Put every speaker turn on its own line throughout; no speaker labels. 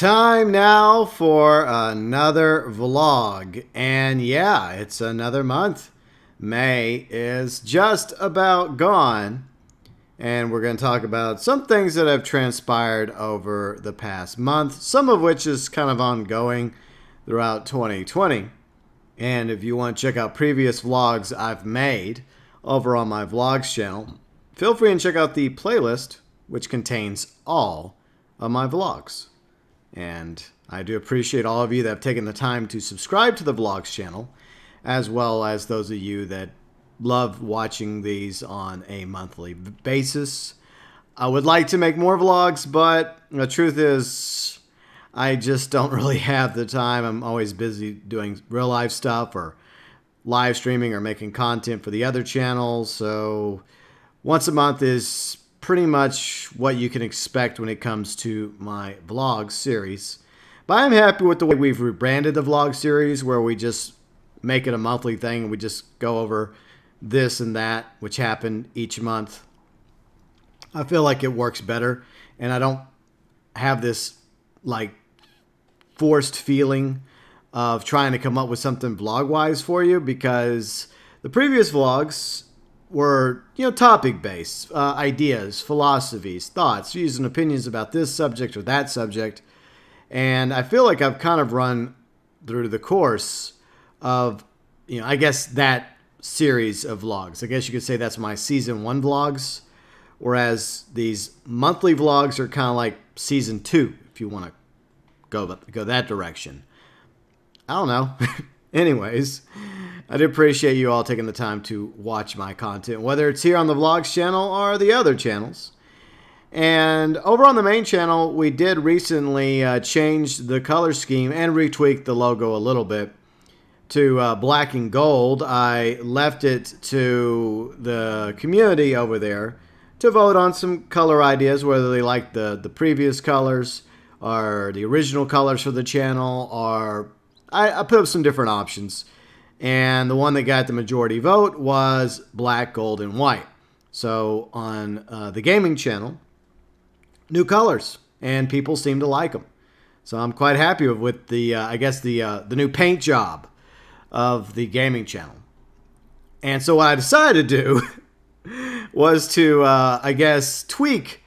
Time now for another vlog. And yeah, it's another month. May is just about gone. And we're going to talk about some things that have transpired over the past month, some of which is kind of ongoing throughout 2020. And if you want to check out previous vlogs I've made over on my vlogs channel, feel free and check out the playlist, which contains all of my vlogs. And I do appreciate all of you that have taken the time to subscribe to the vlogs channel, as well as those of you that love watching these on a monthly basis. I would like to make more vlogs, but the truth is I just don't really have the time. I'm always busy doing real life stuff or live streaming or making content for the other channels. So once a month is pretty much what you can expect when it comes to my vlog series. But I'm happy with the way we've rebranded the vlog series, where we just make it a monthly thing and we just go over this and that which happened each month. I feel like it works better, and I don't have this like forced feeling of trying to come up with something vlog wise for you, because the previous vlogs were, topic based, ideas, philosophies, thoughts, views, and opinions about this subject or that subject. And I feel like I've kind of run through the course of, I guess that series of vlogs. I guess you could say that's my season 1 vlogs, whereas these monthly vlogs are kind of like season 2, if you want to go that direction. I don't know. Anyways, I do appreciate you all taking the time to watch my content, whether it's here on the vlogs channel or the other channels. And over on the main channel, we did recently change the color scheme and retweak the logo a little bit to black and gold. I left it to the community over there to vote on some color ideas, whether they like the previous colors or the original colors for the channel, or I put up some different options. And the one that got the majority vote was black, gold, and white. So on the gaming channel, new colors, and people seem to like them. So I'm quite happy with the, I guess the new paint job of the gaming channel. And so what I decided to do was to, I guess, tweak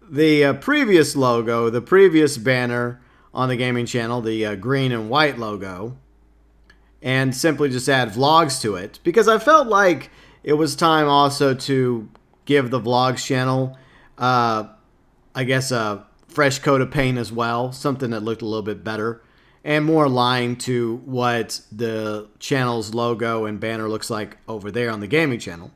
the previous logo, the previous banner on the gaming channel, the green and white logo, and simply just add vlogs to it, because I felt like it was time also to give the vlogs channel, I guess, a fresh coat of paint as well, something that looked a little bit better and more aligned to what the channel's logo and banner looks like over there on the gaming channel.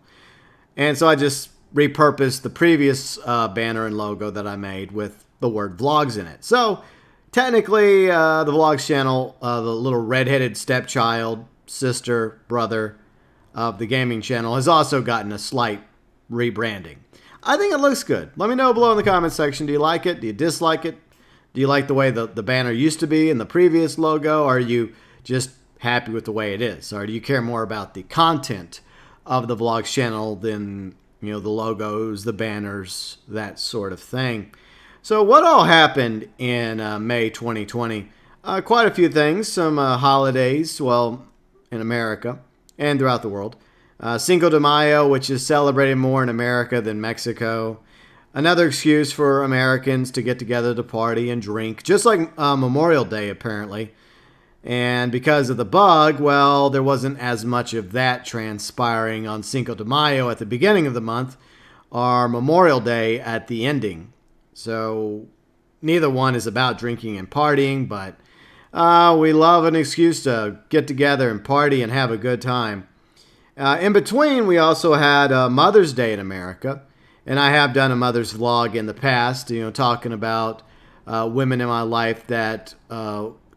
And so I just repurposed the previous banner and logo that I made with the word vlogs in it. So technically, the vlogs channel, the little redheaded stepchild, sister, brother of the gaming channel, has also gotten a slight rebranding. I think it looks good. Let me know below in the comment section. Do you like it? Do you dislike it? Do you like the way the banner used to be in the previous logo? Or are you just happy with the way it is? Or do you care more about the content of the vlogs channel than, the logos, the banners, that sort of thing? So what all happened in May 2020? Quite a few things. Some holidays, well, in America and throughout the world. Cinco de Mayo, which is celebrated more in America than Mexico. Another excuse for Americans to get together to party and drink, just like Memorial Day, apparently. And because of the bug, well, there wasn't as much of that transpiring on Cinco de Mayo at the beginning of the month, or Memorial Day at the ending. So neither one is about drinking and partying, but we love an excuse to get together and party and have a good time. In between, we also had Mother's Day in America, and I have done a mother's vlog in the past, talking about women in my life that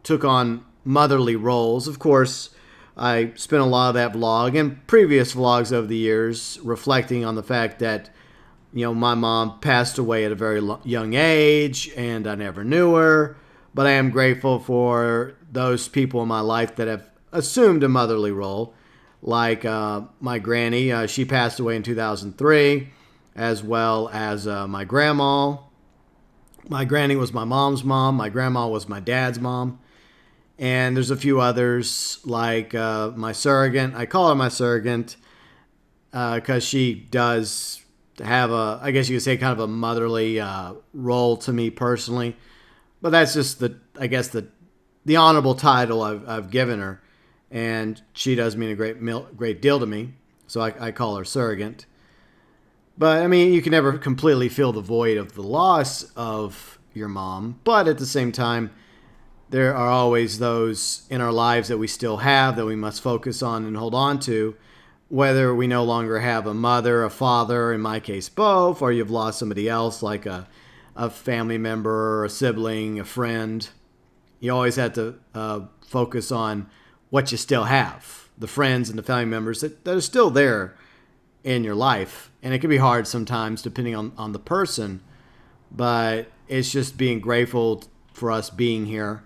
took on motherly roles. Of course, I spent a lot of that vlog and previous vlogs over the years reflecting on the fact that my mom passed away at a very young age, and I never knew her. But I am grateful for those people in my life that have assumed a motherly role, like my granny. She passed away in 2003, as well as my grandma, My granny was my mom's mom. My grandma was my dad's mom. And there's a few others like my surrogate. I call her my surrogate because she does have I guess you could say, kind of a motherly role to me personally. But that's just the honorable title I've given her. And she does mean a great deal to me. So I call her surrogate. But, I mean, you can never completely fill the void of the loss of your mom. But at the same time, there are always those in our lives that we still have that we must focus on and hold on to. Whether we no longer have a mother, a father, in my case both, or you've lost somebody else like a family member, a sibling, a friend. You always have to focus on what you still have. The friends and the family members that are still there in your life. And it can be hard sometimes depending on the person. But it's just being grateful for us being here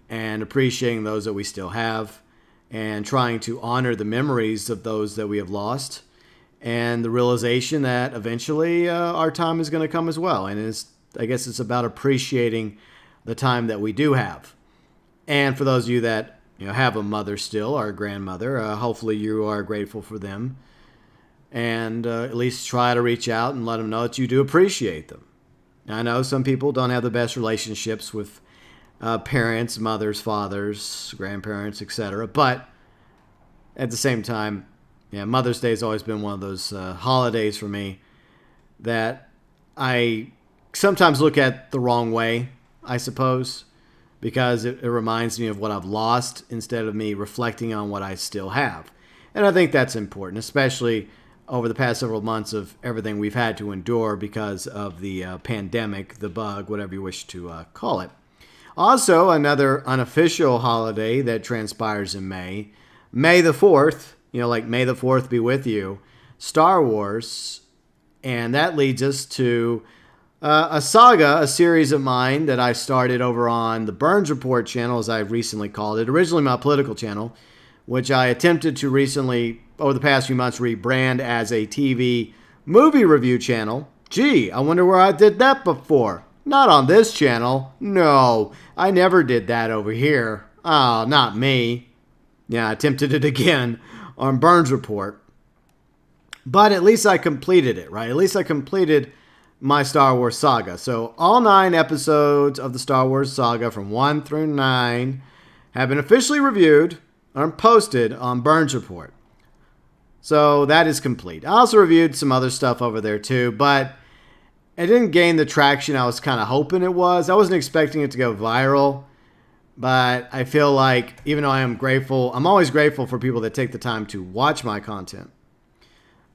and appreciating those that we still have and trying to honor the memories of those that we have lost and the realization that eventually our time is going to come as well. And I guess it's about appreciating the time that we do have. And for those of you that have a mother still or a grandmother, hopefully you are grateful for them. And at least try to reach out and let them know that you do appreciate them. I know some people don't have the best relationships with parents, mothers, fathers, grandparents, etc. But at the same time, Mother's Day has always been one of those holidays for me that I sometimes look at the wrong way, I suppose, because it reminds me of what I've lost instead of me reflecting on what I still have. And I think that's important, especially over the past several months of everything we've had to endure because of the pandemic, the bug, whatever you wish to call it. Also, another unofficial holiday that transpires in May, May the 4th, like May the 4th be with you, Star Wars. And that leads us to a saga, a series of mine that I started over on the Burns Report channel, as I recently called it. Originally my political channel, which I attempted to recently, over the past few months, rebrand as a TV movie review channel. Gee, I wonder where I did that before. Not on this channel. No, I never did that over here. Oh, not me. Yeah, I attempted it again on Burns Report. But at least I completed it, right? At least I completed my Star Wars saga. So all 9 episodes of the Star Wars saga from 1 through 9 have been officially reviewed and posted on Burns Report. So that is complete. I also reviewed some other stuff over there too, but it didn't gain the traction I was kind of hoping it was. I wasn't expecting it to go viral, but I feel like even though I am grateful, I'm always grateful for people that take the time to watch my content.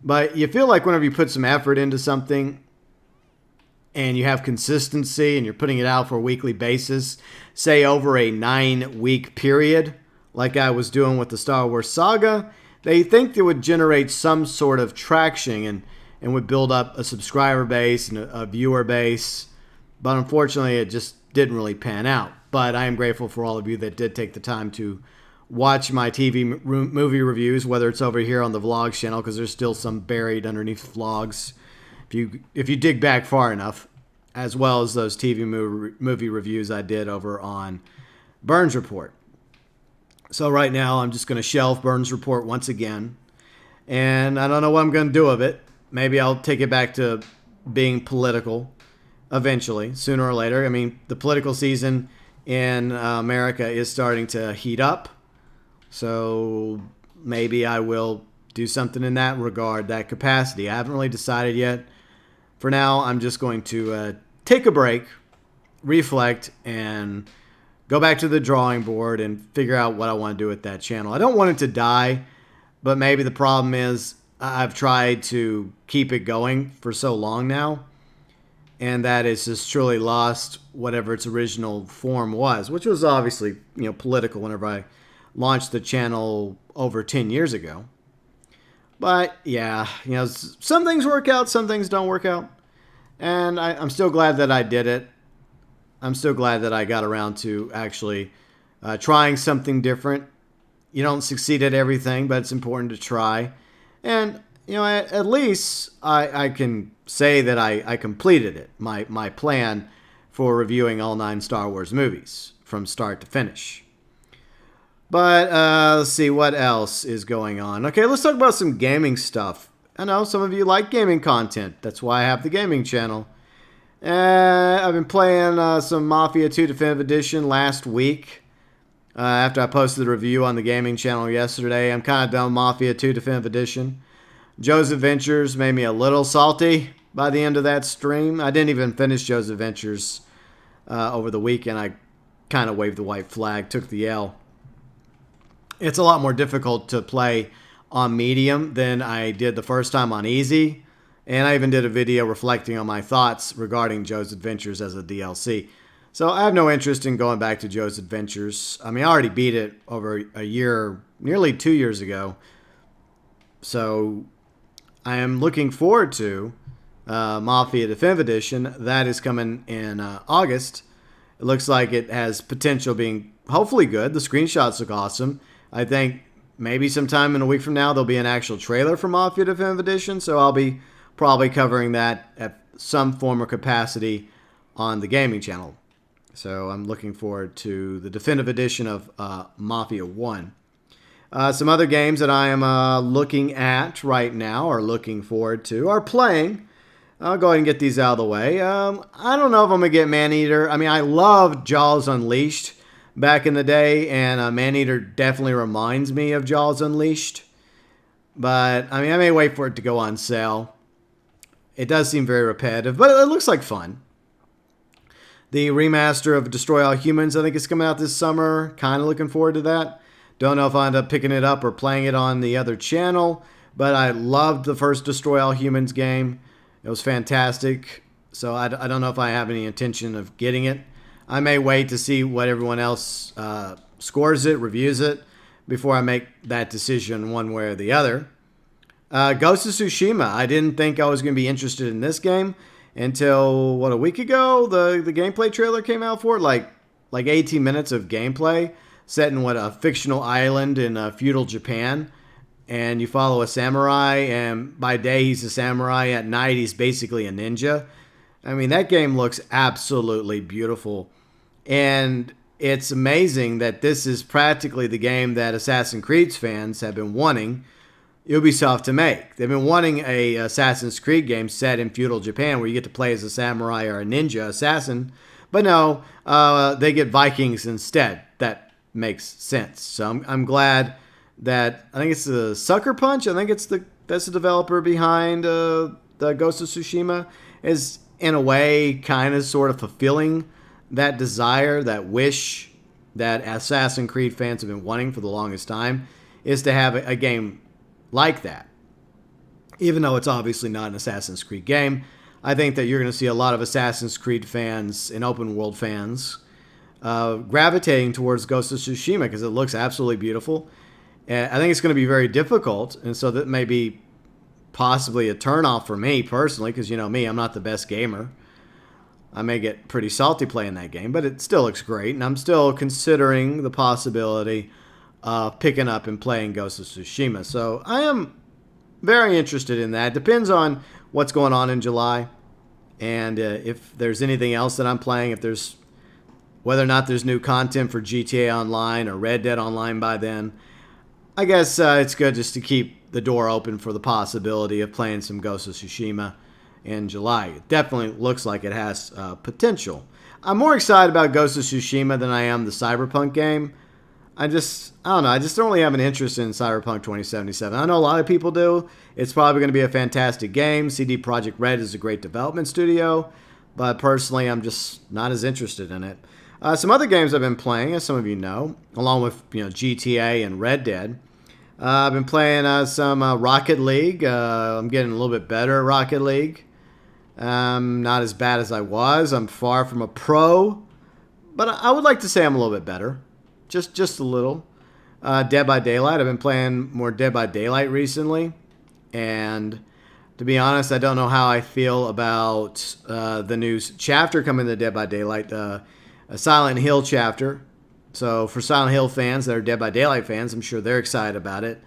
But you feel like whenever you put some effort into something and you have consistency and you're putting it out for a weekly basis, say over a 9-week period, like I was doing with the Star Wars saga, they think it would generate some sort of traction and would build up a subscriber base and a viewer base. But unfortunately, it just didn't really pan out. But I am grateful for all of you that did take the time to watch my TV movie reviews, whether it's over here on the vlogs channel, because there's still some buried underneath vlogs, if you dig back far enough, as well as those TV movie reviews I did over on Burns Report. So right now, I'm just going to shelve Burns Report once again. And I don't know what I'm going to do with it. Maybe I'll take it back to being political eventually, sooner or later. I mean, the political season in America is starting to heat up. So maybe I will do something in that regard, that capacity. I haven't really decided yet. For now, I'm just going to take a break, reflect, and go back to the drawing board and figure out what I want to do with that channel. I don't want it to die, but maybe the problem is I've tried to keep it going for so long now, and that it's just truly lost whatever its original form was, which was obviously, political whenever I launched the channel over 10 years ago. But yeah, some things work out, some things don't work out. And I'm still glad that I did it. I'm still glad that I got around to actually trying something different. You don't succeed at everything, but it's important to try. And, at least I can say that I completed it, my plan for reviewing all 9 Star Wars movies from start to finish. But let's see what else is going on. Okay, let's talk about some gaming stuff. I know some of you like gaming content. That's why I have the gaming channel. I've been playing some Mafia 2 Definitive Edition last week. After I posted the review on the gaming channel yesterday, I'm kind of done with Mafia 2 Definitive Edition. Joe's Adventures made me a little salty by the end of that stream. I didn't even finish Joe's Adventures over the weekend. I kind of waved the white flag, took the L. It's a lot more difficult to play on medium than I did the first time on easy. And I even did a video reflecting on my thoughts regarding Joe's Adventures as a DLC. So I have no interest in going back to Joe's Adventures. I mean, I already beat it over a year, nearly 2 years ago. So I am looking forward to Mafia Definitive Edition. That is coming in August. It looks like it has potential being hopefully good. The screenshots look awesome. I think maybe sometime in a week from now there'll be an actual trailer for Mafia Definitive Edition, so I'll be probably covering that at some form or capacity on the gaming channel. So I'm looking forward to the Definitive Edition of Mafia 1. Some other games that I am looking at right now or looking forward to or playing. I'll go ahead and get these out of the way. I don't know if I'm going to get Maneater. I mean, I loved Jaws Unleashed back in the day, and Maneater definitely reminds me of Jaws Unleashed. But, I mean, I may wait for it to go on sale. It does seem very repetitive, but it looks like fun. The remaster of Destroy All Humans, I think, is coming out this summer. Kind of looking forward to that. Don't know if I end up picking it up or playing it on the other channel, but I loved the first Destroy All Humans game. It was fantastic, so I don't know if I have any intention of getting it. I may wait to see what everyone else scores it, reviews it, before I make that decision one way or the other. Ghost of Tsushima. I didn't think I was going to be interested in this game until, a week ago? The gameplay trailer came out for it. Like 18 minutes of gameplay set in a fictional island in feudal Japan. And you follow a samurai, and by day he's a samurai. At night he's basically a ninja. I mean, that game looks absolutely beautiful. And it's amazing that this is practically the game that Assassin's Creed fans have been wanting Ubisoft to make. They've been wanting a Assassin's Creed game set in feudal Japan where you get to play as a samurai or a ninja assassin. But no, they get Vikings instead. That makes sense. So I'm glad that, I think it's the Sucker Punch. I think that's the developer behind the Ghost of Tsushima, is in a way kind of sort of fulfilling that desire, that wish that Assassin's Creed fans have been wanting for the longest time, is to have a game like that. Even though it's obviously not an Assassin's Creed game, I think that you're going to see a lot of Assassin's Creed fans and open world fans gravitating towards Ghost of Tsushima because it looks absolutely beautiful. And I think it's going to be very difficult, and so that may be possibly a turnoff for me personally, because you know me, I'm not the best gamer. I may get pretty salty playing that game, but it still looks great, and I'm still considering the possibility of picking up and playing Ghost of Tsushima. So I am very interested in that. It depends on what's going on in July, and if there's anything else that I'm playing, whether or not there's new content for GTA Online or Red Dead Online by then. I guess it's good just to keep the door open for the possibility of playing some Ghost of Tsushima in July. It definitely looks like it has potential. I'm more excited about Ghost of Tsushima than I am the Cyberpunk game. I don't know. I just don't really have an interest in Cyberpunk 2077. I know a lot of people do. It's probably going to be a fantastic game. CD Projekt Red is a great development studio, but personally, I'm just not as interested in it. Some other games I've been playing, as some of you know, along with GTA and Red Dead. I've been playing some Rocket League. I'm getting a little bit better at Rocket League. Not as bad as I was. I'm far from a pro, but I would like to say I'm a little bit better. Just a little. Dead by Daylight. I've been playing more Dead by Daylight recently, and to be honest, I don't know how I feel about the new chapter coming to Dead by Daylight, a Silent Hill chapter. So for Silent Hill fans that are Dead by Daylight fans, I'm sure they're excited about it.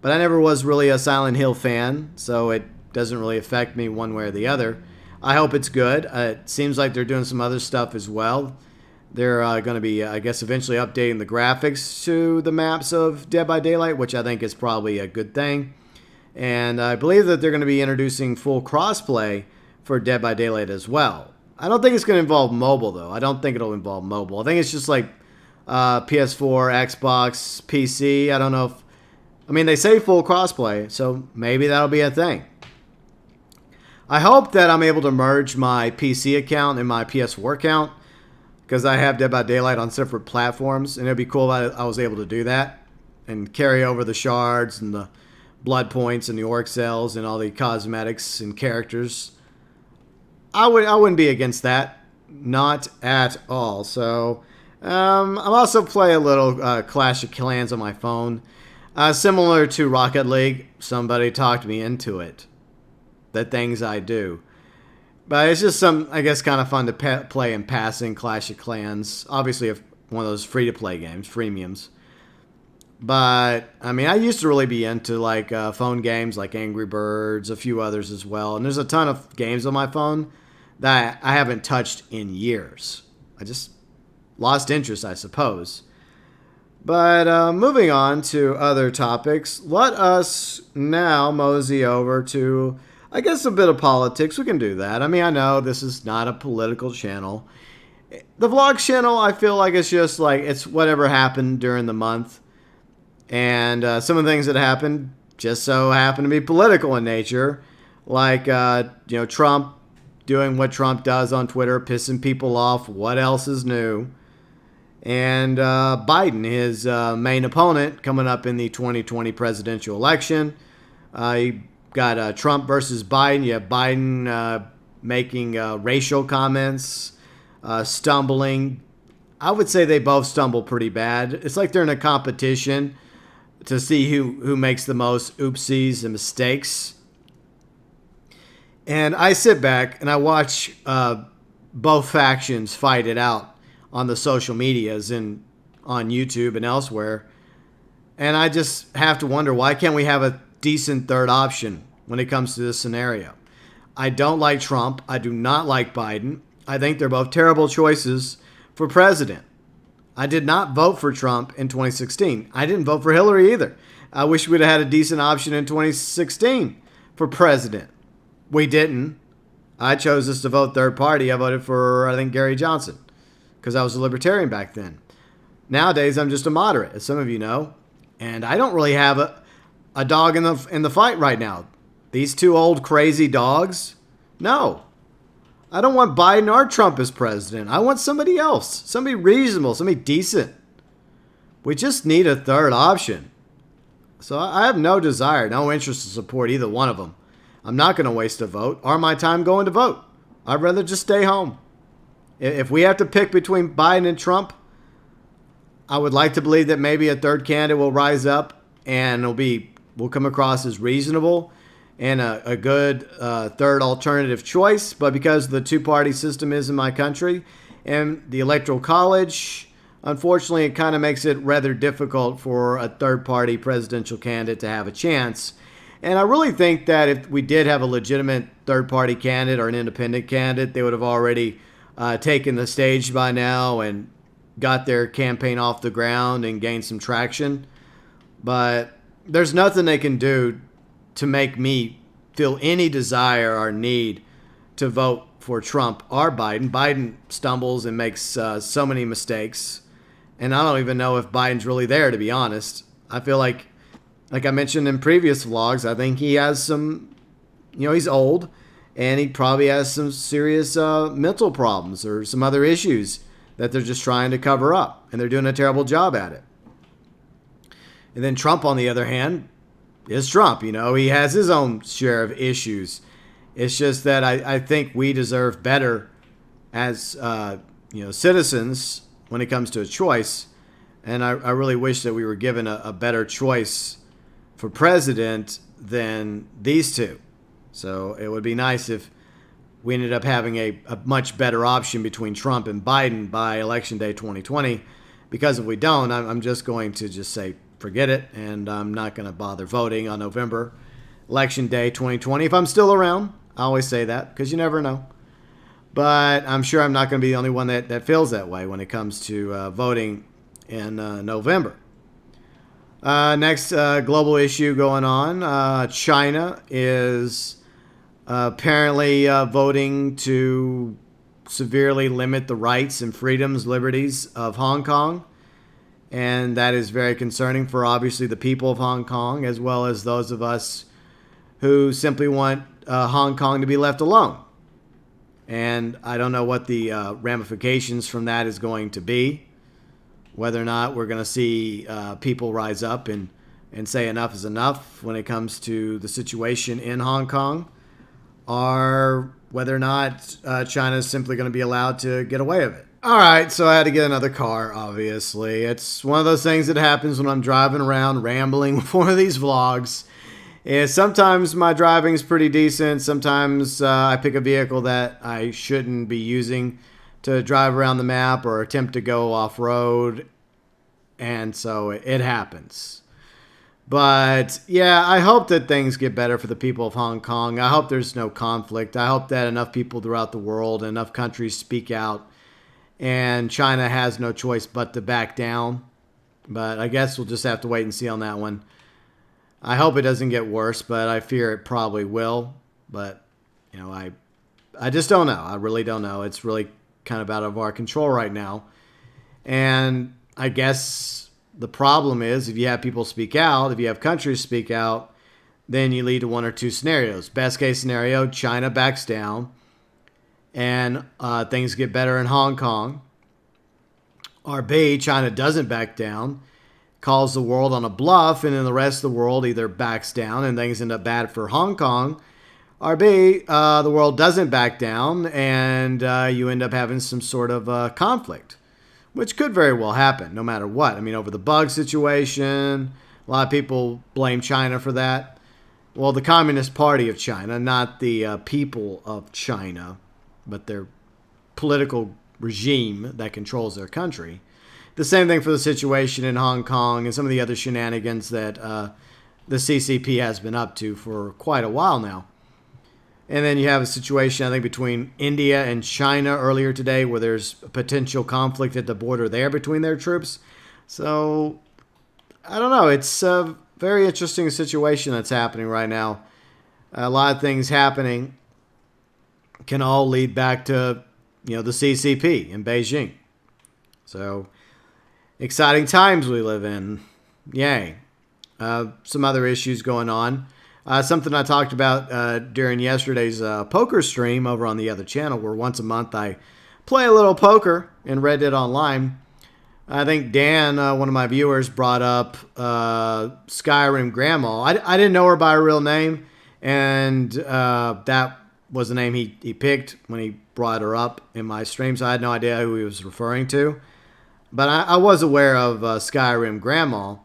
But I never was really a Silent Hill fan, so it doesn't really affect me one way or the other. I hope it's good. It seems like they're doing some other stuff as well. They're going to be, I guess, eventually updating the graphics to the maps of Dead by Daylight, which I think is probably a good thing. And I believe that they're going to be introducing full crossplay for Dead by Daylight as well. I don't think it's going to involve mobile, though. I don't think it'll involve mobile. I think it's just like PS4, Xbox, PC. I don't know if... I mean, they say full crossplay, so maybe that'll be a thing. I hope that I'm able to merge my PC account and my PS4 account, because I have Dead by Daylight on separate platforms, and it'd be cool if I was able to do that and carry over the shards and the blood points and the orc cells and all the cosmetics and characters. I wouldn't be against that, not at all. So I'm also play a little Clash of Clans on my phone, similar to Rocket League. Somebody talked me into it. The things I do. But it's just I guess, kind of fun to play in passing Clash of Clans. Obviously, one of those free-to-play games, freemiums. But, I mean, I used to really be into, like, phone games like Angry Birds, a few others as well. And there's a ton of games on my phone that I haven't touched in years. I just lost interest, I suppose. But moving on to other topics, let us now mosey over to... I guess a bit of politics. We can do that. I mean, I know this is not a political channel. The vlog channel, I feel like it's just like, it's whatever happened during the month. And some of the things that happened just so happen to be political in nature. Like, Trump doing what Trump does on Twitter, pissing people off. What else is new? And Biden, his main opponent, coming up in the 2020 presidential election. He got Trump versus Biden. You have Biden making racial comments, stumbling. I would say they both stumble pretty bad. It's like they're in a competition to see who makes the most oopsies and mistakes. And I sit back and I watch both factions fight it out on the social medias and on YouTube and elsewhere. And I just have to wonder, why can't we have a decent third option when it comes to this scenario? I don't like Trump. I do not like Biden. I think they're both terrible choices for president. I did not vote for Trump in 2016. I didn't vote for Hillary either. I wish we'd have had a decent option in 2016 for president. We didn't. I chose us to vote third party. I voted for, I think, Gary Johnson, because I was a libertarian back then. Nowadays, I'm just a moderate, as some of you know. And I don't really have a dog in the fight right now. These two old crazy dogs? No. I don't want Biden or Trump as president. I want somebody else. Somebody reasonable. Somebody decent. We just need a third option. So I have no desire, no interest to support either one of them. I'm not going to waste a vote or my time going to vote. I'd rather just stay home. If we have to pick between Biden and Trump, I would like to believe that maybe a third candidate will rise up and will come across as reasonable and a good third alternative choice. But because the two-party system is in my country and the Electoral College, unfortunately, it kind of makes it rather difficult for a third-party presidential candidate to have a chance. And I really think that if we did have a legitimate third-party candidate or an independent candidate, they would have already taken the stage by now and got their campaign off the ground and gained some traction. But there's nothing they can do to make me feel any desire or need to vote for Trump or Biden. Biden stumbles and makes so many mistakes. And I don't even know if Biden's really there, to be honest. I feel like I mentioned in previous vlogs, I think he has some, he's old. And he probably has some serious mental problems or some other issues that they're just trying to cover up. And they're doing a terrible job at it. And then Trump, on the other hand, is Trump. He has his own share of issues. It's just that I think we deserve better as, citizens when it comes to a choice. And I really wish that we were given a better choice for president than these two. So it would be nice if we ended up having a much better option between Trump and Biden by Election Day 2020. Because if we don't, I'm just going to just say, forget it, and I'm not going to bother voting on November Election Day 2020 if I'm still around. I always say that because you never know. But I'm sure I'm not going to be the only one that feels that way when it comes to voting in November. Next global issue going on. China is apparently voting to severely limit the rights and freedoms, liberties of Hong Kong. And that is very concerning for obviously the people of Hong Kong, as well as those of us who simply want Hong Kong to be left alone. And I don't know what the ramifications from that is going to be. Whether or not we're going to see people rise up and say enough is enough when it comes to the situation in Hong Kong. Or whether or not China is simply going to be allowed to get away with it. All right, so I had to get another car, obviously. It's one of those things that happens when I'm driving around rambling with one of these vlogs. Sometimes my driving is pretty decent. Sometimes I pick a vehicle that I shouldn't be using to drive around the map or attempt to go off-road. And so it happens. But yeah, I hope that things get better for the people of Hong Kong. I hope there's no conflict. I hope that enough people throughout the world, enough countries speak out, and China has no choice but to back down. But I guess we'll just have to wait and see on that one. I hope it doesn't get worse, but I fear it probably will. But, you know, I just don't know. I really don't know. It's really kind of out of our control right now. And I guess the problem is if you have people speak out, if you have countries speak out, then you lead to one or two scenarios. Best case scenario, China backs down and things get better in Hong Kong. Or B, China doesn't back down, calls the world on a bluff, and then the rest of the world either backs down and things end up bad for Hong Kong. Or B, the world doesn't back down and you end up having some sort of conflict, which could very well happen no matter what. I mean, over the bug situation, a lot of people blame China for that. Well, the Communist Party of China, not the people of China, but their political regime that controls their country. The same thing for the situation in Hong Kong and some of the other shenanigans that the CCP has been up to for quite a while now. And then you have a situation, I think, between India and China earlier today where there's a potential conflict at the border there between their troops. So, I don't know. It's a very interesting situation that's happening right now. A lot of things happening can all lead back to, you know, the CCP in Beijing. So, exciting times we live in. Yay. Some other issues going on. Something I talked about during yesterday's poker stream over on the other channel, where once a month I play a little poker in Reddit Online. I think Dan, one of my viewers, brought up Skyrim Grandma. I didn't know her by her real name, and that was the name he picked when he brought her up in my stream, so I had no idea who he was referring to. But I was aware of Skyrim Grandma,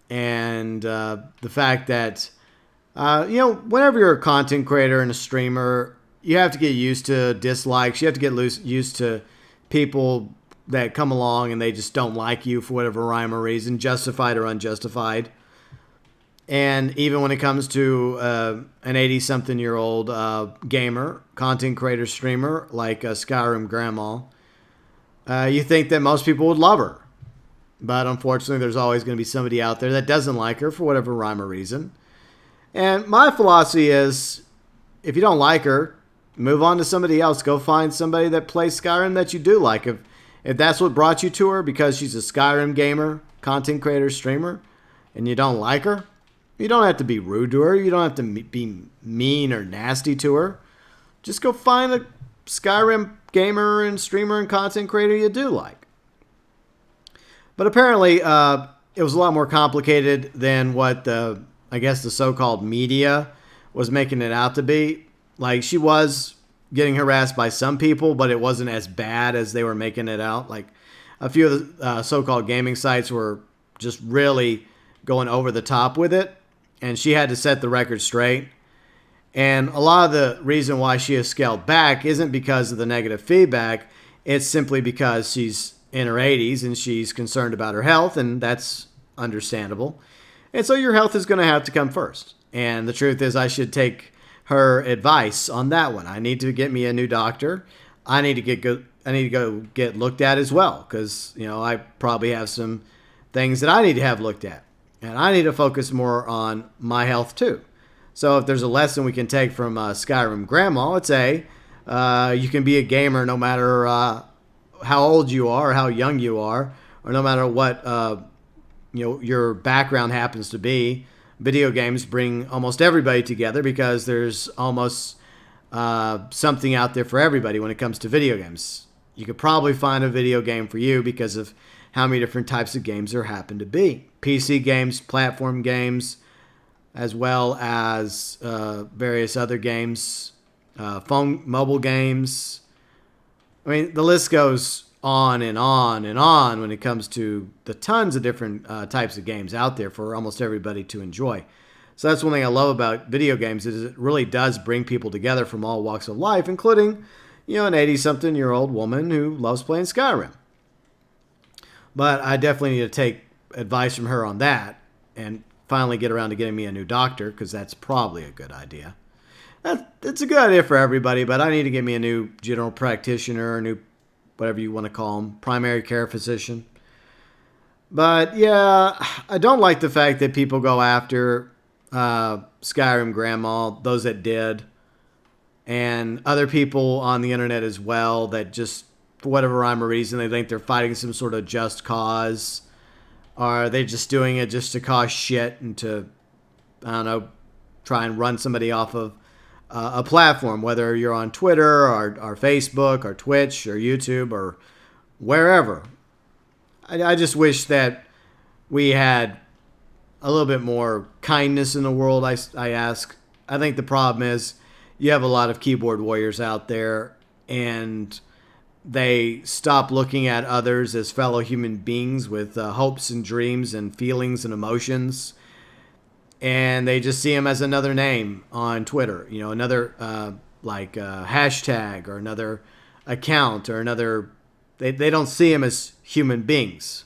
and the fact that you know, whenever you're a content creator and a streamer, you have to get used to dislikes. You have to get used to people that come along and they just don't like you for whatever rhyme or reason, justified or unjustified. And even when it comes to an 80-something-year-old gamer, content creator, streamer like Skyrim Grandma, you think that most people would love her. But unfortunately, there's always going to be somebody out there that doesn't like her for whatever rhyme or reason. And my philosophy is, if you don't like her, move on to somebody else. Go find somebody that plays Skyrim that you do like. If that's what brought you to her because she's a Skyrim gamer, content creator, streamer, and you don't like her, you don't have to be rude to her. You don't have to be mean or nasty to her. Just go find a Skyrim gamer and streamer and content creator you do like. But apparently, it was a lot more complicated than what I guess the so-called media was making it out to be. Like, she was getting harassed by some people, but it wasn't as bad as they were making it out. Like, a few of the so-called gaming sites were just really going over the top with it, and she had to set the record straight. And a lot of the reason why she has scaled back isn't because of the negative feedback. It's simply because she's in her 80s and she's concerned about her health, and that's understandable. And so your health is going to have to come first. And the truth is, I should take her advice on that one. I need to get me a new doctor. I need to go get looked at as well, because I probably have some things that I need to have looked at, and I need to focus more on my health too. So if there's a lesson we can take from Skyrim Grandma, it's you can be a gamer no matter how old you are, or how young you are, or no matter what your background happens to be. Video games bring almost everybody together because there's almost something out there for everybody when it comes to video games. You could probably find a video game for you because of how many different types of games there happen to be. PC games, platform games, as well as various other games, mobile games. I mean, the list goes on and on and on when it comes to the tons of different types of games out there for almost everybody to enjoy. So that's one thing I love about video games, is it really does bring people together from all walks of life, including, an 80-something-year-old woman who loves playing Skyrim. But I definitely need to take advice from her on that and finally get around to getting me a new doctor, because that's probably a good idea. It's a good idea for everybody, but I need to get me a new general practitioner, a new whatever you want to call them, primary care physician. But yeah, I don't like the fact that people go after Skyrim Grandma, those that did, and other people on the internet as well that just, for whatever rhyme or reason, they think they're fighting some sort of just cause. Or are they just doing it just to cause shit and to, I don't know, try and run somebody off of a platform, whether you're on Twitter or Facebook or Twitch or YouTube or wherever. I just wish that we had a little bit more kindness in the world, I ask. I think the problem is you have a lot of keyboard warriors out there, and they stop looking at others as fellow human beings with hopes and dreams and feelings and emotions. And they just see him as another name on Twitter, another hashtag or another account or another. They don't see him as human beings.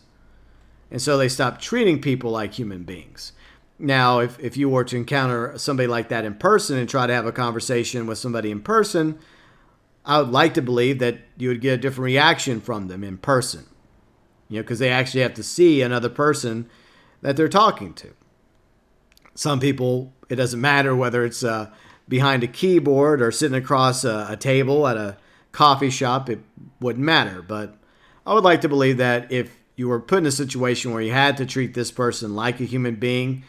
And so they stop treating people like human beings. Now, if you were to encounter somebody like that in person and try to have a conversation with somebody in person, I would like to believe that you would get a different reaction from them in person. Because they actually have to see another person that they're talking to. Some people, it doesn't matter whether it's behind a keyboard or sitting across a table at a coffee shop, it wouldn't matter. But I would like to believe that if you were put in a situation where you had to treat this person like a human being,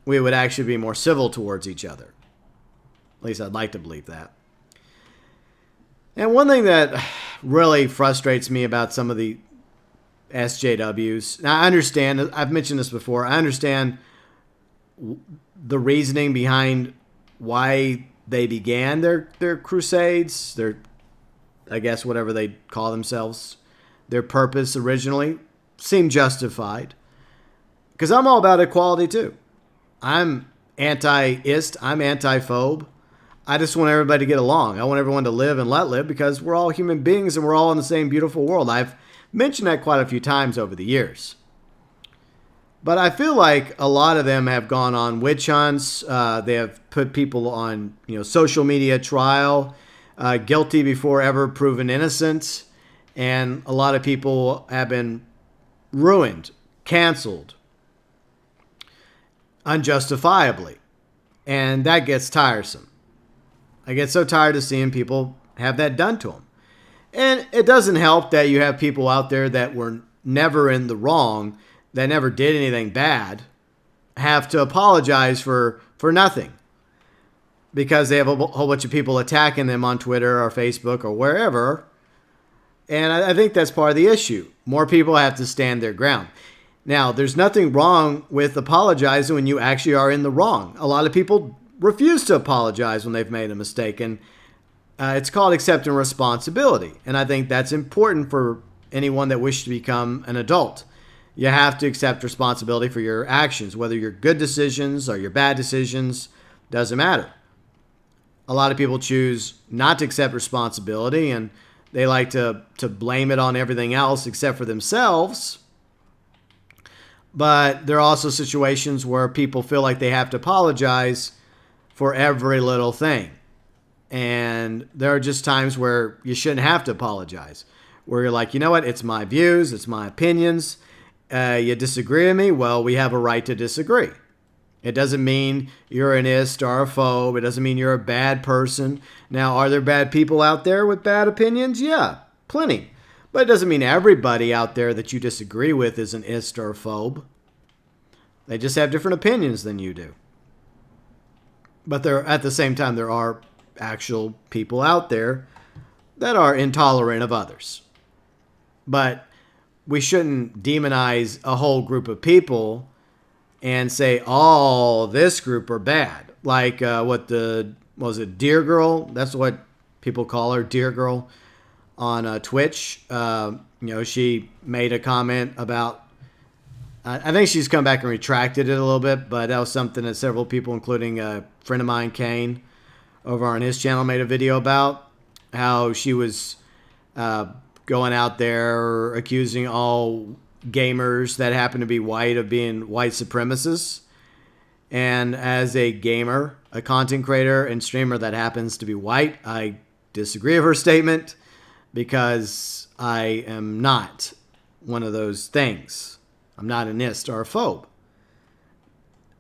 we would actually be more civil towards each other. At least I'd like to believe that. And one thing that really frustrates me about some of the SJWs, now I understand, I've mentioned this before, I understand the reasoning behind why they began their crusades, I guess whatever they call themselves, their purpose originally seemed justified. Because I'm all about equality too. I'm anti-ist, I'm anti-phobe. I just want everybody to get along. I want everyone to live and let live, because we're all human beings and we're all in the same beautiful world. I've mentioned that quite a few times over the years. But I feel like a lot of them have gone on witch hunts. They have put people on, social media trial, guilty before ever proven innocent. And a lot of people have been ruined, canceled, unjustifiably. And that gets tiresome. I get so tired of seeing people have that done to them. And it doesn't help that you have people out there that were never in the wrong, that never did anything bad, have to apologize for nothing. Because they have a whole bunch of people attacking them on Twitter or Facebook or wherever. And I think that's part of the issue. More people have to stand their ground. Now, there's nothing wrong with apologizing when you actually are in the wrong. A lot of people refuse to apologize when they've made a mistake. And it's called accepting responsibility. And I think that's important for anyone that wishes to become an adult. You have to accept responsibility for your actions, whether your good decisions or your bad decisions, doesn't matter. A lot of people choose not to accept responsibility, and they like to blame it on everything else except for themselves. But there are also situations where people feel like they have to apologize for every little thing. And there are just times where you shouldn't have to apologize, where you're like, you know what, it's my views, it's my opinions. You disagree with me? Well, we have a right to disagree. It doesn't mean you're an ist or a phobe. It doesn't mean you're a bad person. Now, are there bad people out there with bad opinions? Yeah, plenty. But it doesn't mean everybody out there that you disagree with is an ist or a phobe. They just have different opinions than you do. But at the same time, there are actual people out there that are intolerant of others. But we shouldn't demonize a whole group of people and say, oh, this group are bad. Like Deer Girl? That's what people call her, Deer Girl, on Twitch. She made a comment about, I think she's come back and retracted it a little bit, but that was something that several people, including a friend of mine, Kane, over on his channel, made a video about, how she was going out there accusing all gamers that happen to be white of being white supremacists. And as a gamer, a content creator and streamer that happens to be white, I disagree with her statement, because I am not one of those things. I'm not an ist or a phobe.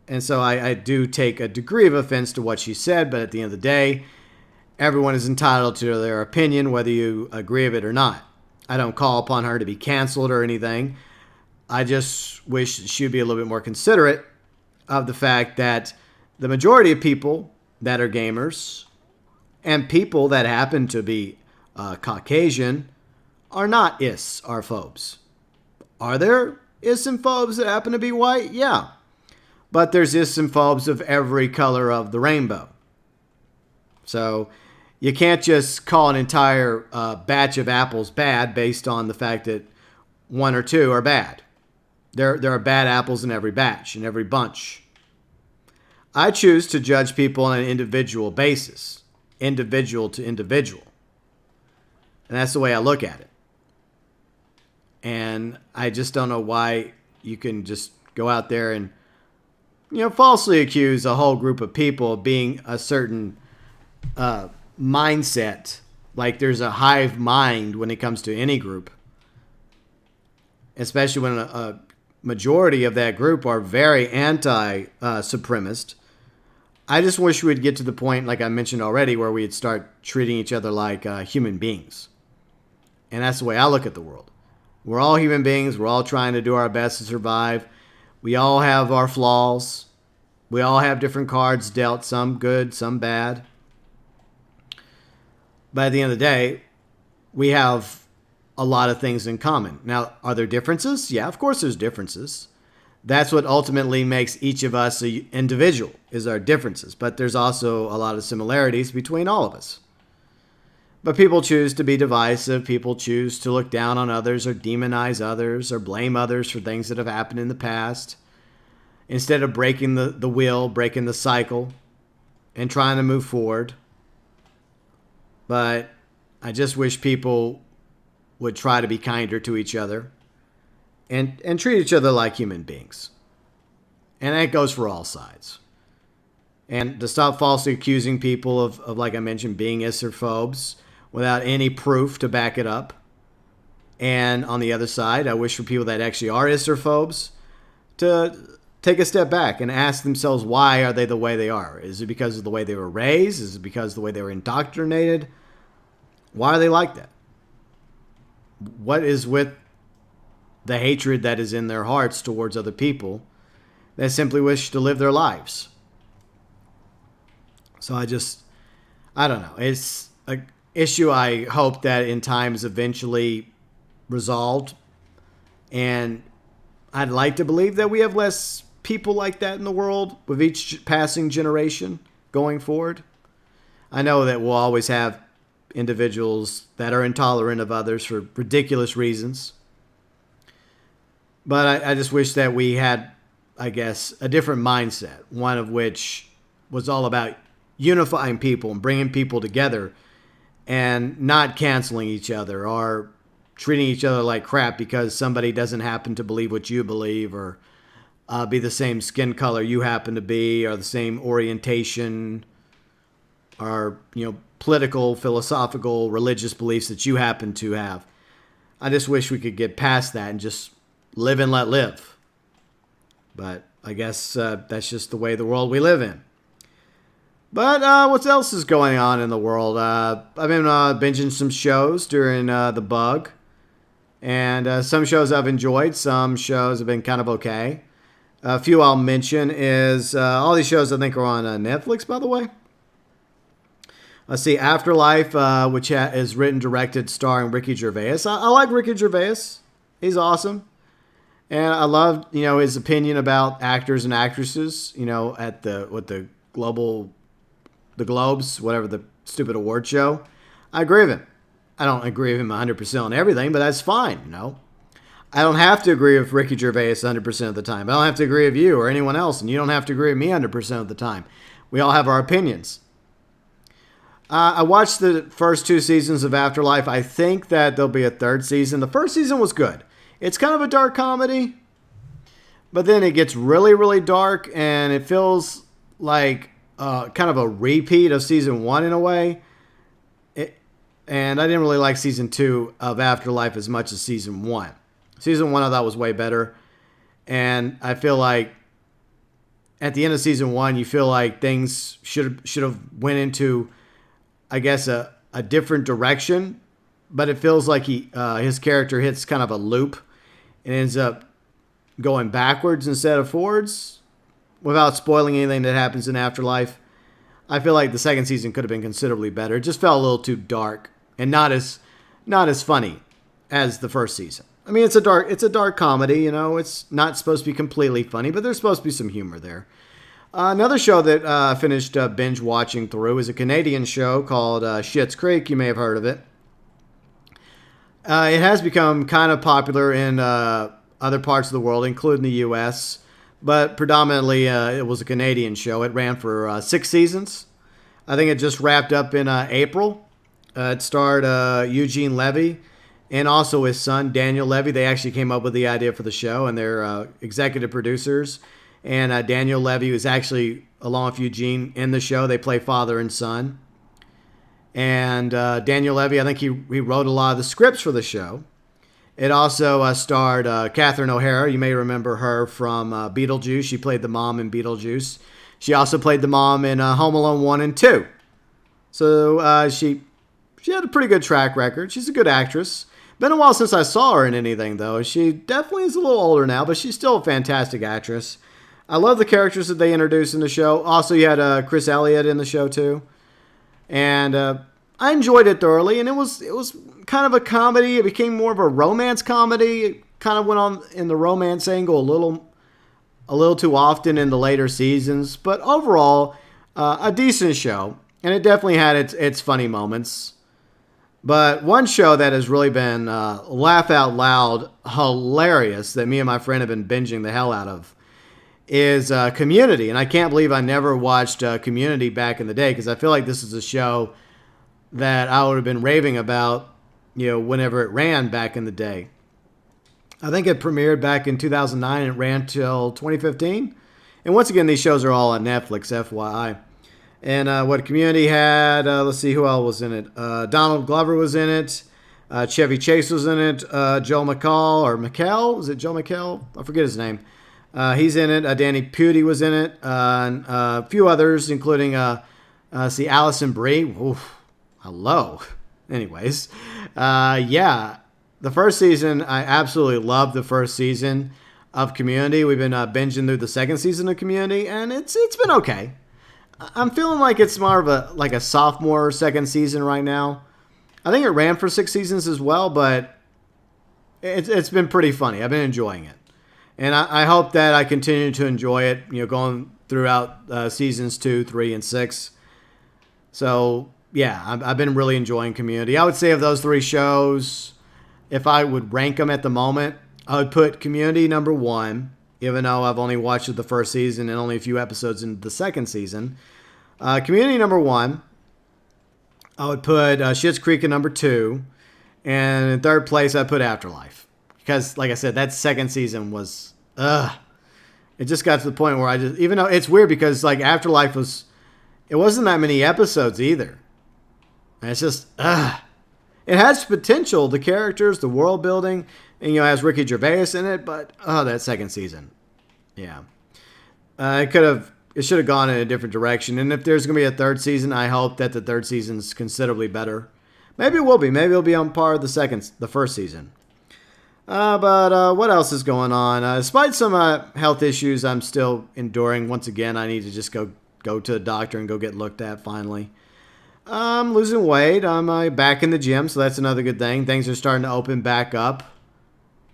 And so I do take a degree of offense to what she said, but at the end of the day, everyone is entitled to their opinion, whether you agree with it or not. I don't call upon her to be canceled or anything. I just wish she would be a little bit more considerate of the fact that the majority of people that are gamers and people that happen to be Caucasian are not ists or phobes. Are there ists and phobes that happen to be white? Yeah. But there's ists and phobes of every color of the rainbow. So you can't just call an entire batch of apples bad based on the fact that one or two are bad. There are bad apples in every batch, in every bunch. I choose to judge people on an individual basis, individual to individual. And that's the way I look at it. And I just don't know why you can just go out there and, falsely accuse a whole group of people of being a certain mindset. Like there's a hive mind when it comes to any group. Especially when a majority of that group are very anti-supremacist. I just wish we'd get to the point, like I mentioned already, where we'd start treating each other like human beings. And that's the way I look at the world. We're all human beings. We're all trying to do our best to survive. We all have our flaws. We all have different cards dealt, some good, some bad. But at the end of the day, we have a lot of things in common. Now, are there differences? Yeah, of course there's differences. That's what ultimately makes each of us an individual, is our differences. But there's also a lot of similarities between all of us. But people choose to be divisive. People choose to look down on others or demonize others or blame others for things that have happened in the past, instead of breaking the wheel, breaking the cycle, and trying to move forward. But I just wish people would try to be kinder to each other and treat each other like human beings. And that goes for all sides. And to stop falsely accusing people of like I mentioned, being isophobes without any proof to back it up. And on the other side, I wish for people that actually are isophobes to take a step back and ask themselves, why are they the way they are? Is it because of the way they were raised? Is it because of the way they were indoctrinated? Why are they like that? What is with the hatred that is in their hearts towards other people that simply wish to live their lives? So I don't know. It's an issue I hope that in time is eventually resolved. And I'd like to believe that we have less people like that in the world with each passing generation going forward. I know that we'll always have individuals that are intolerant of others for ridiculous reasons. But I just wish that we had, I guess, a different mindset. One of which was all about unifying people and bringing people together and not canceling each other or treating each other like crap because somebody doesn't happen to believe what you believe or be the same skin color you happen to be, or the same orientation, or political, philosophical, religious beliefs that you happen to have. I just wish we could get past that and just live and let live. But I guess that's just the way the world we live in. But what else is going on in the world? I've been binging some shows during the bug. And some shows I've enjoyed. Some shows have been kind of okay. A few I'll mention is all these shows I think are on Netflix, by the way. Let's see, Afterlife, which is written, directed, starring Ricky Gervais. I like Ricky Gervais. He's awesome. And I love, his opinion about actors and actresses, at the Globes, whatever the stupid award show. I agree with him. I don't agree with him 100% on everything, but that's fine, I don't have to agree with Ricky Gervais 100% of the time. I don't have to agree with you or anyone else, and you don't have to agree with me 100% of the time. We all have our opinions. I watched the first 2 seasons of Afterlife. I think that there'll be a 3rd season. The first season was good. It's kind of a dark comedy, but then it gets really, really dark, and it feels like kind of a repeat of season 1 in a way. And I didn't really like season 2 of Afterlife as much as season 1. Season 1 I thought was way better. And I feel like at the end of season 1, you feel like things should have went into, I guess, a different direction. But it feels like his character hits kind of a loop and ends up going backwards instead of forwards. Without spoiling anything that happens in Afterlife, I feel like the 2nd season could have been considerably better. It just felt a little too dark and not as funny as the 1st season. I mean, it's a dark comedy, It's not supposed to be completely funny, but there's supposed to be some humor there. Another show that I finished binge watching through is a Canadian show called Schitt's Creek. You may have heard of it. It has become kind of popular in other parts of the world, including the U.S., but predominantly it was a Canadian show. It ran for 6 seasons. I think it just wrapped up in April. It starred Eugene Levy and also his son, Daniel Levy. They actually came up with the idea for the show, and they're executive producers. And Daniel Levy was actually, along with Eugene, in the show. They play father and son. And Daniel Levy, I think he wrote a lot of the scripts for the show. It also starred Catherine O'Hara. You may remember her from Beetlejuice. She played the mom in Beetlejuice. She also played the mom in Home Alone 1 and 2. So she had a pretty good track record. She's a good actress. Been a while since I saw her in anything, though. She definitely is a little older now, but she's still a fantastic actress. I love the characters that they introduced in the show. Also, you had Chris Elliott in the show, too. And I enjoyed it thoroughly, and it was kind of a comedy. It became more of a romance comedy. It kind of went on in the romance angle a little too often in the later seasons. But overall, a decent show, and it definitely had its funny moments. But one show that has really been laugh out loud hilarious that me and my friend have been binging the hell out of is Community. And I can't believe I never watched Community back in the day, because I feel like this is a show that I would have been raving about, whenever it ran back in the day. I think it premiered back in 2009 and it ran till 2015. And once again, these shows are all on Netflix, FYI. And what Community had, let's see who else was in it. Donald Glover was in it. Chevy Chase was in it. Joe McHale. Is it Joe McHale? I forget his name. He's in it. Danny Pudi was in it. And a few others, including, Allison Brie. Oof, hello. Anyways, yeah. The first season, I absolutely loved the first season of Community. We've been binging through the 2nd season of Community, and it's been okay. I'm feeling like it's more of a sophomore 2nd season right now. I think it ran for 6 seasons as well, but it's been pretty funny. I've been enjoying it. And I hope that I continue to enjoy it, going throughout seasons 2, 3, and 6. So, yeah, I've been really enjoying Community. I would say of those 3 shows, if I would rank them at the moment, I would put Community number 1, even though I've only watched the first season and only a few episodes in the 2nd season. Community number 1. I would put Schitt's Creek at number 2. And in 3rd place, I'd put Afterlife. Because, like I said, that 2nd season was, it It just got to the point where I just, even though it's weird because like Afterlife it wasn't that many episodes either. And it's just, it has potential, the characters, the world building, and has Ricky Gervais in it, but that second season, yeah, it should have gone in a different direction. And if there's gonna be a third season, I hope that the third season's considerably better. Maybe it will be. Maybe it'll be on par with the first season. But what else is going on? Despite some health issues I'm still enduring, once again, I need to just go to the doctor and go get looked at finally. I'm losing weight. I'm back in the gym, so that's another good thing. Things are starting to open back up,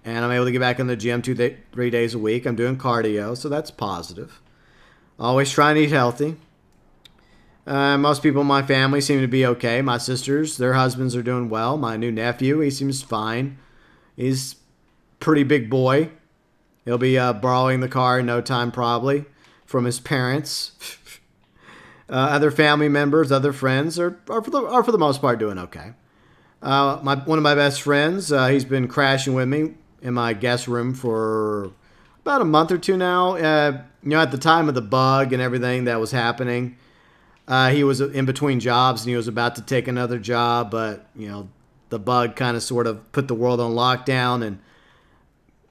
and I'm able to get back in the gym 3 days a week. I'm doing cardio, so that's positive. Always trying to eat healthy. Most people in my family seem to be okay. My sisters, their husbands are doing well. My new nephew, he seems fine. He's a pretty big boy. He'll be borrowing the car in no time probably from his parents. Other family members, other friends are for the most part doing okay. One of my best friends, he's been crashing with me in my guest room for about a month or two now. At the time of the bug and everything that was happening, he was in between jobs and he was about to take another job, but the bug kind of sort of put the world on lockdown, and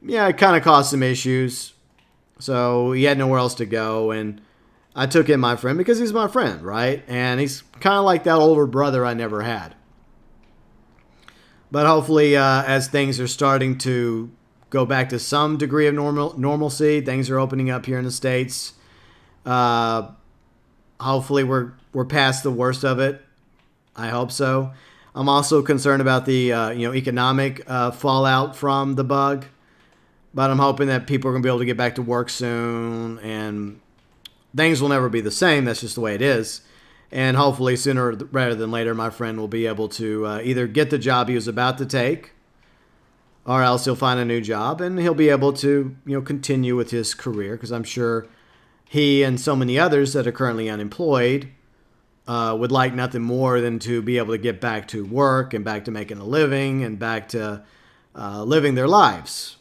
it kind of caused some issues. So he had nowhere else to go, and I took in my friend because he's my friend, right? And he's kind of like that older brother I never had. But hopefully, as things are starting to go back to some degree of normalcy, things are opening up here in the States. Hopefully, we're past the worst of it. I hope so. I'm also concerned about the economic fallout from the bug, but I'm hoping that people are going to be able to get back to work soon, and things will never be the same. That's just the way it is. And hopefully sooner rather than later, my friend will be able to either get the job he was about to take, or else he'll find a new job and he'll be able to continue with his career, because I'm sure he and so many others that are currently unemployed would like nothing more than to be able to get back to work and back to making a living and back to living their lives.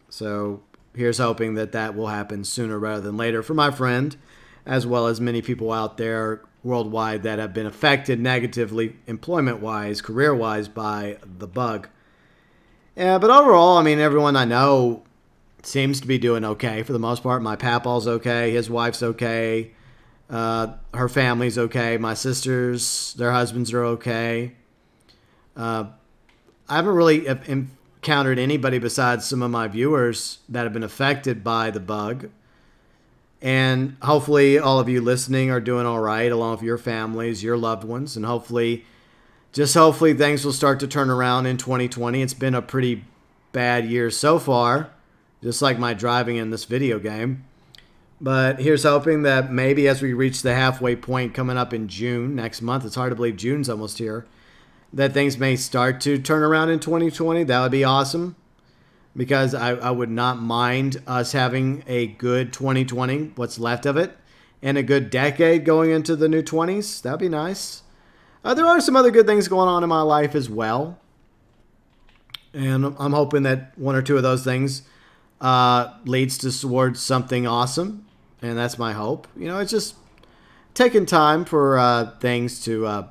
So here's hoping that will happen sooner rather than later for my friend, as well as many people out there worldwide that have been affected negatively, employment-wise, career-wise, by the bug. Yeah, but overall, I mean, everyone I know seems to be doing okay for the most part. My papaw's okay. His wife's okay. Her family's okay. My sisters, their husbands are okay. I haven't really encountered anybody besides some of my viewers that have been affected by the bug. And hopefully all of you listening are doing all right, along with your families, your loved ones. And hopefully things will start to turn around in 2020. It's been a pretty bad year so far, just like my driving in this video game. But here's hoping that maybe as we reach the halfway point coming up in June next month, it's hard to believe June's almost here, that things may start to turn around in 2020. That would be awesome, because I would not mind us having a good 2020, what's left of it, and a good decade going into the new 20s. That would be nice. There are some other good things going on in my life as well, and I'm hoping that one or two of those things leads towards something awesome, and that's my hope. It's just taking time for things to,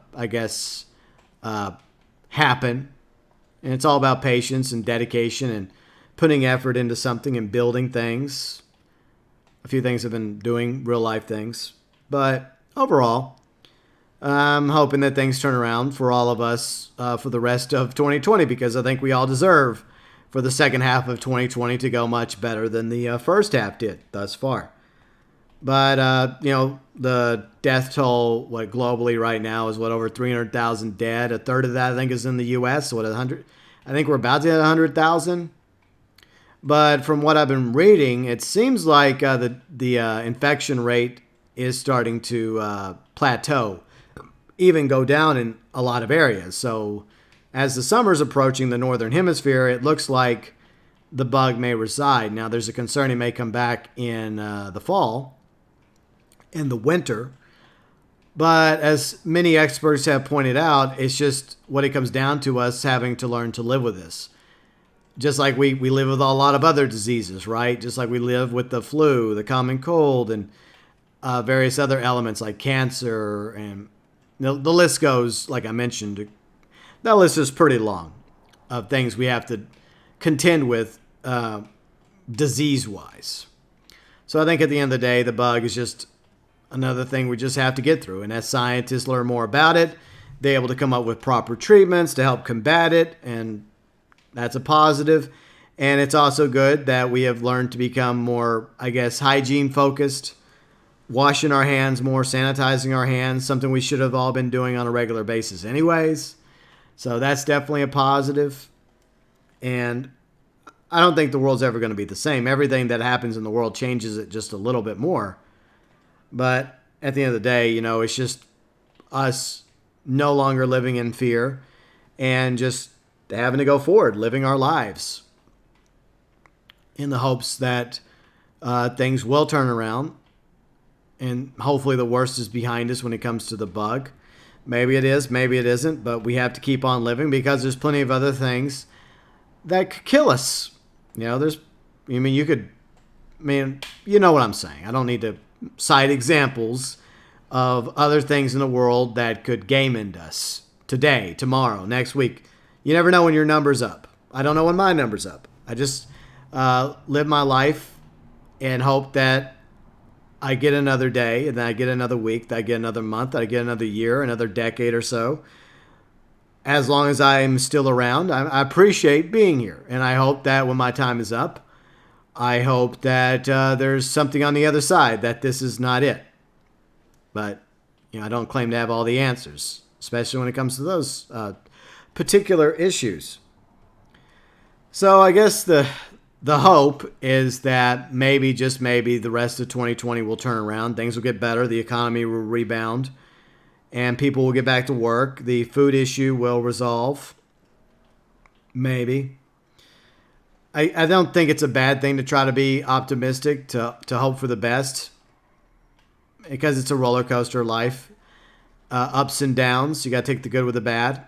happen, and it's all about patience and dedication and putting effort into something and building things. A few things I've been doing, real life things, but overall, I'm hoping that things turn around for all of us for the rest of 2020, because I think we all deserve for the second half of 2020 to go much better than the first half did thus far. But, the death toll, globally right now is over 300,000 dead. A third of that, I think, is in the U.S. 100? I think we're about to hit 100,000. But from what I've been reading, it seems like the infection rate is starting to plateau, even go down in a lot of areas. So as the summer's approaching the northern hemisphere, it looks like the bug may reside. Now, there's a concern it may come back in the fall, in the winter. But as many experts have pointed out, it's just what it comes down to, us having to learn to live with this. Just like we live with a lot of other diseases, right? Just like we live with the flu, the common cold, and various other elements like cancer, and the list goes, like I mentioned, that list is pretty long of things we have to contend with disease-wise. So I think at the end of the day, the bug is just another thing we just have to get through. And as scientists learn more about it, they're able to come up with proper treatments to help combat it. And that's a positive. And it's also good that we have learned to become more, I guess, hygiene focused, washing our hands more, sanitizing our hands, something we should have all been doing on a regular basis anyways. So that's definitely a positive. And I don't think the world's ever going to be the same. Everything that happens in the world changes it just a little bit more. But at the end of the day, it's just us no longer living in fear and just having to go forward, living our lives in the hopes that things will turn around. And hopefully the worst is behind us when it comes to the bug. Maybe it is, maybe it isn't, but we have to keep on living because there's plenty of other things that could kill us. You know what I'm saying. I don't need to cite examples of other things in the world that could game end us today, tomorrow, next week. You never know when your number's up. I don't know when my number's up. I just live my life and hope that I get another day, and then I get another week, that I get another month, that I get another year, another decade or so. As long as I'm still around, I appreciate being here. And I hope that when my time is up, I hope that there's something on the other side, that this is not it. But, I don't claim to have all the answers, especially when it comes to those particular issues. So I guess the hope is that maybe, just maybe, the rest of 2020 will turn around. Things will get better. The economy will rebound. And people will get back to work. The food issue will resolve. Maybe. I don't think it's a bad thing to try to be optimistic, to hope for the best. Because it's a roller coaster life. Ups and downs. You got to take the good with the bad.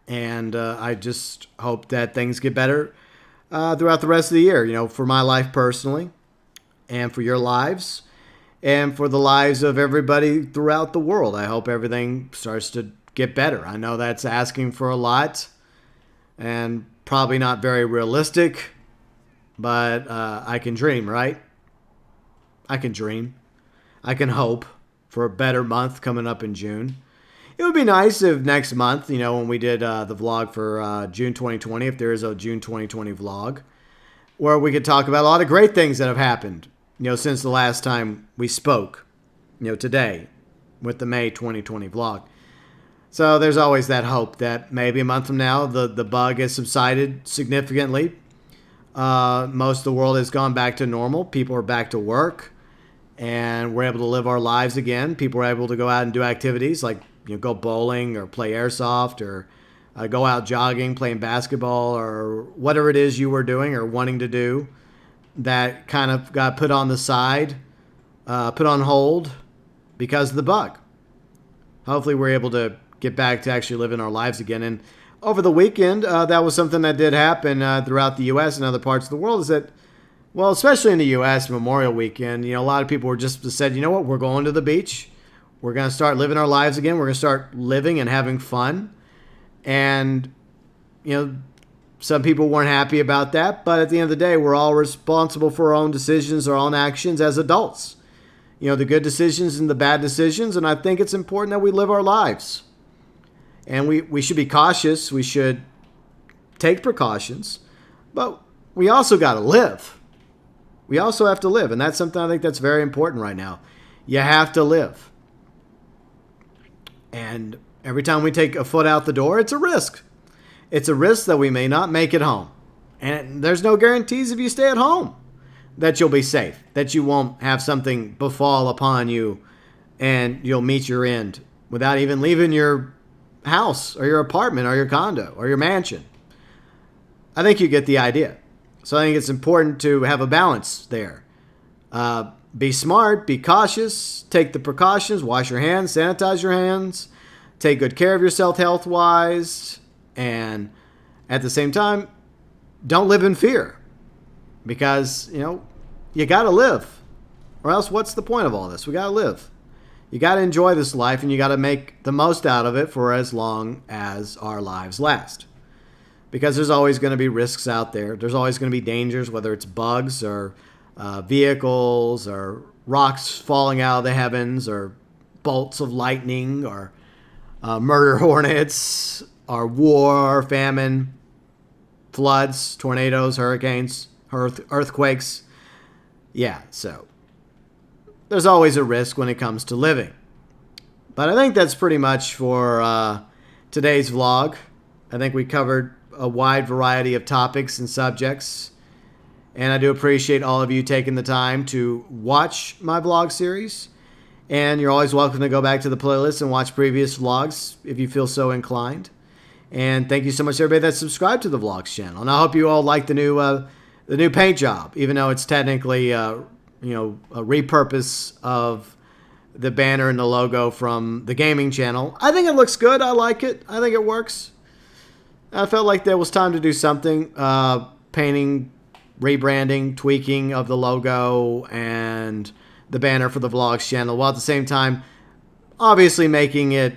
And I just hope that things get better throughout the rest of the year. For my life personally. And for your lives. And for the lives of everybody throughout the world. I hope everything starts to get better. I know that's asking for a lot and probably not very realistic, but I can dream, right? I can dream. I can hope for a better month coming up in June. It would be nice if next month, when we did the vlog for June 2020, if there is a June 2020 vlog, where we could talk about a lot of great things that have happened since the last time we spoke, today with the May 2020 vlog. So there's always that hope that maybe a month from now, the bug has subsided significantly. Most of the world has gone back to normal. People are back to work and we're able to live our lives again. People are able to go out and do activities like, go bowling or play airsoft or go out jogging, playing basketball or whatever it is you were doing or wanting to do. That kind of got put on the side, put on hold because of the bug. Hopefully we're able to get back to actually living our lives again. And over the weekend, that was something that did happen throughout the U.S. and other parts of the world, is that, well, especially in the U.S., Memorial Weekend, a lot of people were just said, we're going to the beach. We're going to start living our lives again. We're going to start living and having fun. And, some people weren't happy about that, but at the end of the day, we're all responsible for our own decisions, our own actions as adults. The good decisions and the bad decisions, and I think it's important that we live our lives. And we should be cautious. We should take precautions, but we also got to live. We also have to live, and that's something I think that's very important right now. You have to live. And every time we take a foot out the door, it's a risk. It's a risk that we may not make it home. And there's no guarantees if you stay at home that you'll be safe, that you won't have something befall upon you and you'll meet your end without even leaving your house or your apartment or your condo or your mansion. I think you get the idea. So I think it's important to have a balance there. Be smart, be cautious, take the precautions, wash your hands, sanitize your hands, take good care of yourself health-wise. And at the same time, don't live in fear, because, you got to live, or else what's the point of all this? We got to live. You got to enjoy this life, and you got to make the most out of it for as long as our lives last. Because there's always going to be risks out there. There's always going to be dangers, whether it's bugs or vehicles or rocks falling out of the heavens or bolts of lightning or murder hornets or war, famine, floods, tornadoes, hurricanes, earthquakes. Yeah, so there's always a risk when it comes to living. But I think that's pretty much for today's vlog. I think we covered a wide variety of topics and subjects. And I do appreciate all of you taking the time to watch my vlog series. And you're always welcome to go back to the playlist and watch previous vlogs if you feel so inclined. And thank you so much to everybody that subscribed to the vlogs channel. And I hope you all like the new paint job, even though it's technically a repurpose of the banner and the logo from the gaming channel. I think it looks good. I like it. I think it works. I felt like there was time to do something. Painting, rebranding, tweaking of the logo and the banner for the vlogs channel, while at the same time obviously making it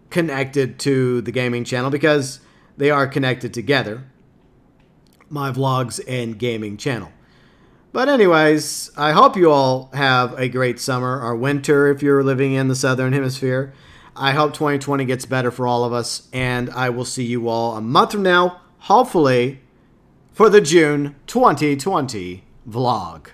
connected to the gaming channel, because they are connected together, my vlogs and gaming channel. But anyways, I hope you all have a great summer or winter if you're living in the Southern Hemisphere. I hope 2020 gets better for all of us, and I will see you all a month from now, hopefully, for the June 2020 vlog.